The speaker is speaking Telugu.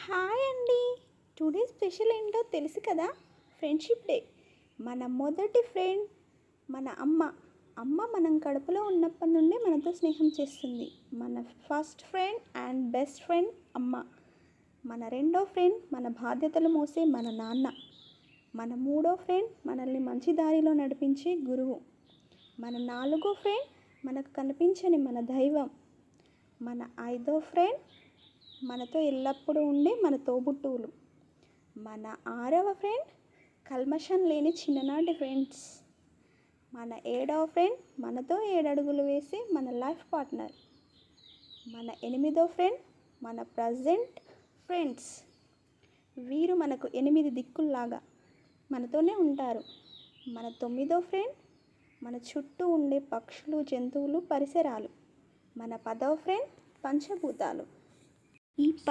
హాయ్ అండి. టుడే స్పెషల్ ఏంటో తెలుసు కదా, ఫ్రెండ్షిప్ డే. మన మొదటి ఫ్రెండ్ మన అమ్మ. మనం కడుపులో ఉన్నప్పటి నుండి మనతో స్నేహం చేస్తుంది. మన first friend and best friend అమ్మ. మన రెండో ఫ్రెండ్ మన బాధ్యతలు మోసే మన నాన్న. మన మూడో ఫ్రెండ్ మనల్ని మంచి దారిలో నడిపించే గురువు. మన నాలుగో ఫ్రెండ్ మనకు కనిపించని మన దైవం. మన ఐదో ఫ్రెండ్ మనతో ఎల్లప్పుడూ ఉండే మన తోబుట్టువులు. మన ఆరవ ఫ్రెండ్ కల్మషం లేని చిన్ననాటి ఫ్రెండ్స్. మన ఏడవ ఫ్రెండ్ మనతో 7 అడుగులు వేసి మన లైఫ్ పార్ట్నర్. మన ఎనిమిదో ఫ్రెండ్ మన ప్రజెంట్ ఫ్రెండ్స్. వీరు మనకు 8 దిక్కుల్లాగా మనతోనే ఉంటారు. మన తొమ్మిదో ఫ్రెండ్ మన చుట్టూ ఉండే పక్షులు, జంతువులు, పరిసరాలు. మన 10వ ఫ్రెండ్ పంచభూతాలు. ఈ